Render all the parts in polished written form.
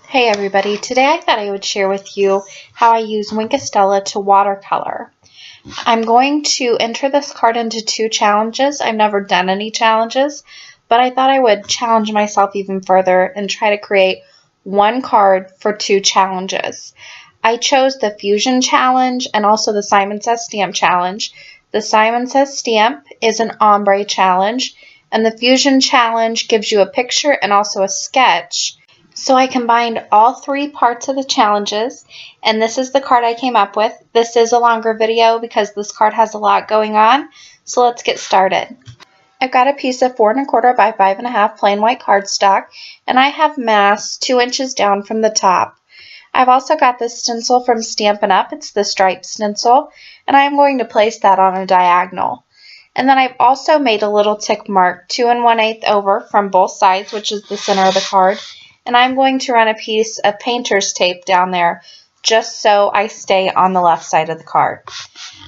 Hey everybody, today I thought I would share with you how I use Stella to watercolor. I'm going to enter this card into 2 challenges. I've never done any challenges, but I thought I would challenge myself even further and try to create 1 card for 2 challenges. I chose the Fusion Challenge and also the Simon Says Stamp Challenge. The Simon Says Stamp is an Ombre challenge, and the Fusion Challenge gives you a picture and also a sketch. So I combined all 3 parts of the challenges, and this is the card I came up with. This is a longer video because this card has a lot going on, so let's get started. I've got a piece of 4 1/4 by 5 1/2 plain white cardstock, and I have masked 2 inches down from the top. I've also got this stencil from Stampin' Up. It's the striped stencil, and I'm going to place that on a diagonal. And then I've also made a little tick mark 2 1/8 over from both sides, which is the center of the card. And I'm going to run a piece of painter's tape down there just so I stay on the left side of the card.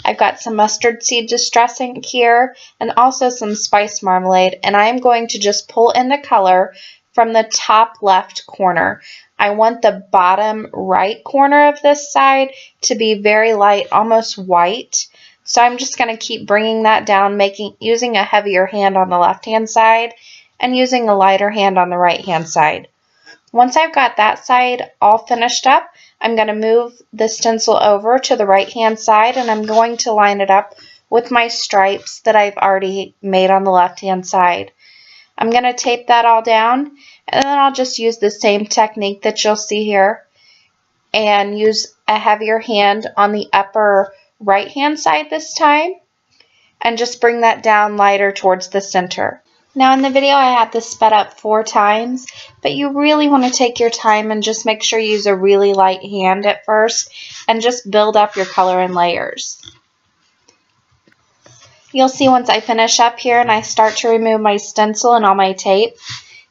I've got some mustard seed distress ink here and also some spice marmalade, and I'm going to just pull in the color from the top left corner. I want the bottom right corner of this side to be very light, almost white. So I'm just going to keep bringing that down, using a heavier hand on the left hand side and using a lighter hand on the right hand side. Once I've got that side all finished up, I'm going to move the stencil over to the right hand side, and I'm going to line it up with my stripes that I've already made on the left hand side. I'm going to tape that all down, and then I'll just use the same technique that you'll see here and use a heavier hand on the upper right hand side this time and just bring that down lighter towards the center. Now in the video I had this sped up 4 times, but you really want to take your time and just make sure you use a really light hand at first and just build up your color in layers. You'll see once I finish up here and I start to remove my stencil and all my tape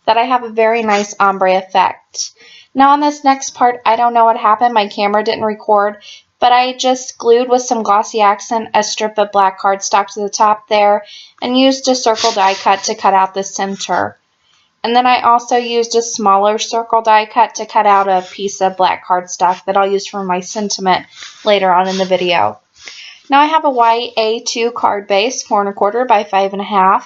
that I have a very nice ombre effect. Now on this next part, I don't know what happened, my camera didn't record, but I just glued with some glossy accent a strip of black cardstock to the top there and used a circle die cut to cut out the center. And then I also used a smaller circle die cut to cut out a piece of black cardstock that I'll use for my sentiment later on in the video. Now I have a white A2 card base, 4 1/4 by 5 1/2,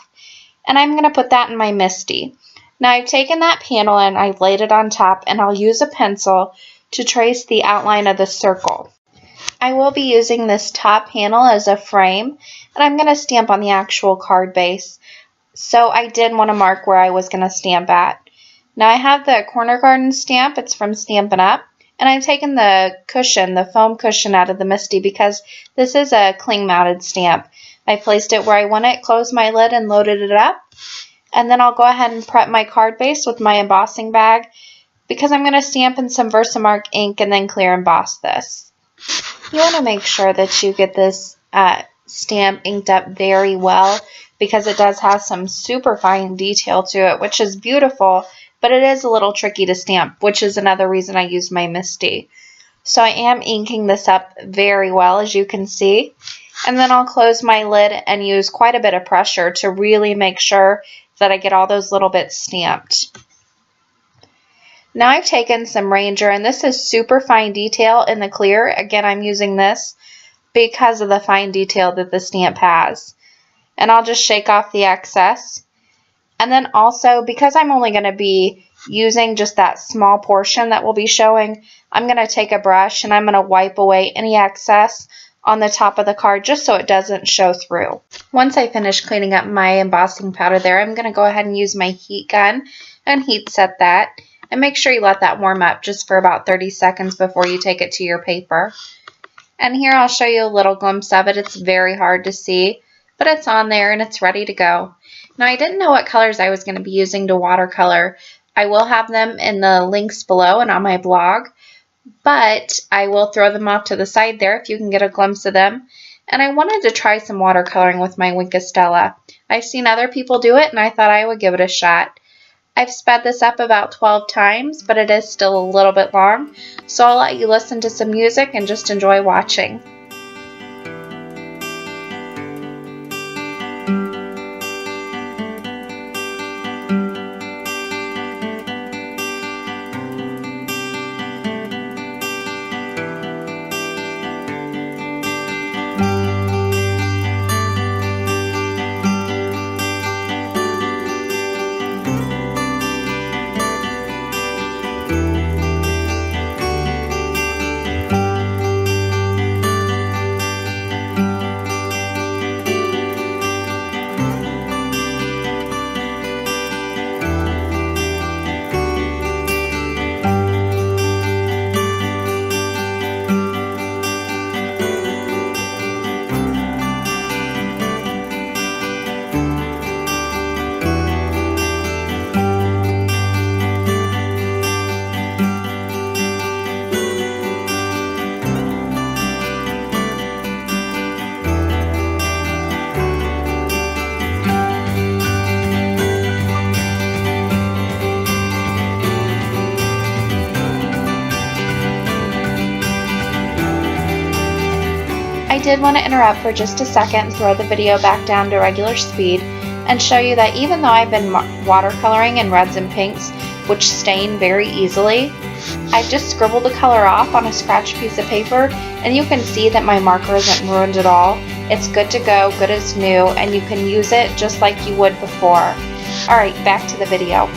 and I'm going to put that in my MISTI. Now I've taken that panel and I've laid it on top, and I'll use a pencil to trace the outline of the circle. I will be using this top panel as a frame, and I'm going to stamp on the actual card base. So I did want to mark where I was going to stamp at. Now I have the Corner Garden stamp. It's from Stampin' Up. And I've taken the cushion, the foam cushion, out of the MISTI because this is a cling mounted stamp. I placed it where I want it, closed my lid, and loaded it up. And then I'll go ahead and prep my card base with my embossing bag because I'm going to stamp in some Versamark ink and then clear emboss this. You want to make sure that you get this stamp inked up very well because it does have some super fine detail to it, which is beautiful, but it is a little tricky to stamp, which is another reason I use my MISTI. So I am inking this up very well, as you can see. And then I'll close my lid and use quite a bit of pressure to really make sure that I get all those little bits stamped. Now I've taken some Ranger, and this is super fine detail in the clear. Again, I'm using this because of the fine detail that the stamp has. And I'll just shake off the excess. And then also, because I'm only going to be using just that small portion that we'll be showing, I'm going to take a brush and I'm going to wipe away any excess on the top of the card just so it doesn't show through. Once I finish cleaning up my embossing powder there, I'm going to go ahead and use my heat gun and heat set that. And make sure you let that warm up just for about 30 seconds before you take it to your paper. And here I'll show you a little glimpse of it. It's very hard to see, but it's on there and it's ready to go. Now I didn't know what colors I was going to be using to watercolor. I will have them in the links below and on my blog, but I will throw them off to the side there if you can get a glimpse of them. And I wanted to try some watercoloring with my Stella. I've seen other people do it and I thought I would give it a shot. I've sped this up about 12 times, but it is still a little bit long, so I'll let you listen to some music and just enjoy watching. did want to interrupt for just a second and throw the video back down to regular speed and show you that even though I've been watercoloring in reds and pinks, which stain very easily, I've just scribbled the color off on a scratch piece of paper, and you can see that my marker isn't ruined at all. It's good to go, good as new, and you can use it just like you would before. Alright, back to the video.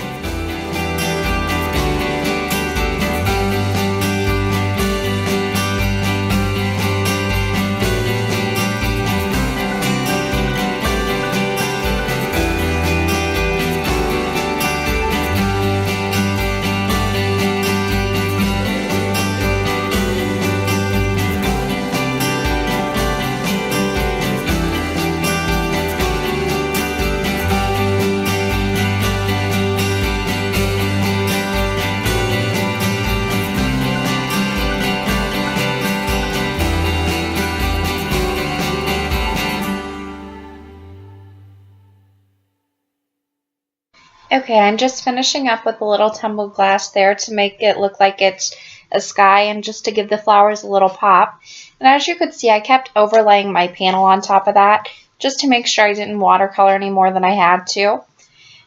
Okay, I'm just finishing up with a little tumbled glass there to make it look like it's a sky and just to give the flowers a little pop. And as you could see, I kept overlaying my panel on top of that just to make sure I didn't watercolor any more than I had to.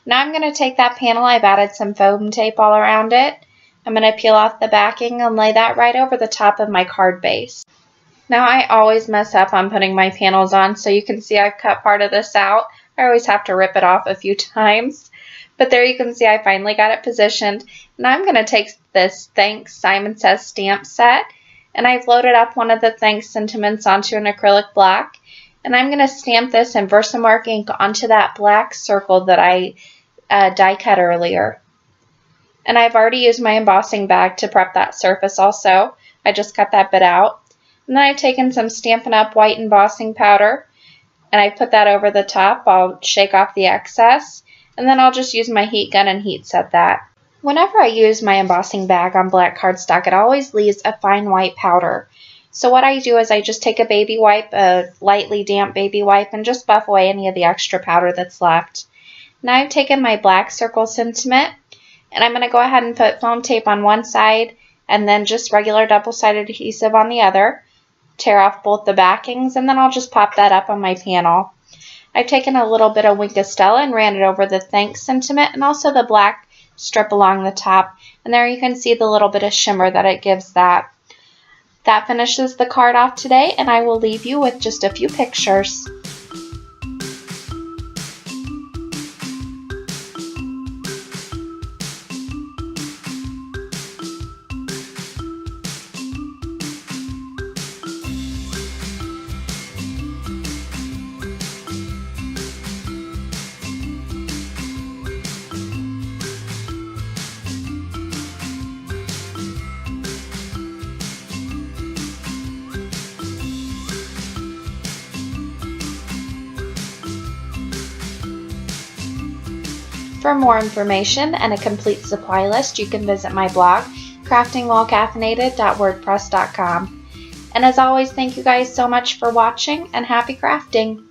Now I'm going to take that panel, I've added some foam tape all around it. I'm going to peel off the backing and lay that right over the top of my card base. Now I always mess up on putting my panels on, so you can see I've cut part of this out. I always have to rip it off a few times. But there you can see I finally got it positioned. Now I'm going to take this Thanks Simon Says stamp set, and I've loaded up one of the thanks sentiments onto an acrylic block, and I'm going to stamp this in Versamark ink onto that black circle that I die cut earlier. And I've already used my embossing bag to prep that surface also. I just cut that bit out. And then I've taken some Stampin' Up! White embossing powder, and I put that over the top. I'll shake off the excess. And then I'll just use my heat gun and heat set that. Whenever I use my embossing bag on black cardstock, it always leaves a fine white powder. So what I do is I just take a baby wipe, a lightly damp baby wipe, and just buff away any of the extra powder that's left. Now I've taken my black circle sentiment, and I'm going to go ahead and put foam tape on one side, and then just regular double-sided adhesive on the other. Tear off both the backings, and then I'll just pop that up on my panel. I've taken a little bit of Wink of Stella and ran it over the thanks sentiment and also the black strip along the top. And there you can see the little bit of shimmer that it gives that. That finishes the card off today, and I will leave you with just a few pictures. For more information and a complete supply list, you can visit my blog, craftingwhilecaffeinated.wordpress.com. And as always, thank you guys so much for watching, and happy crafting!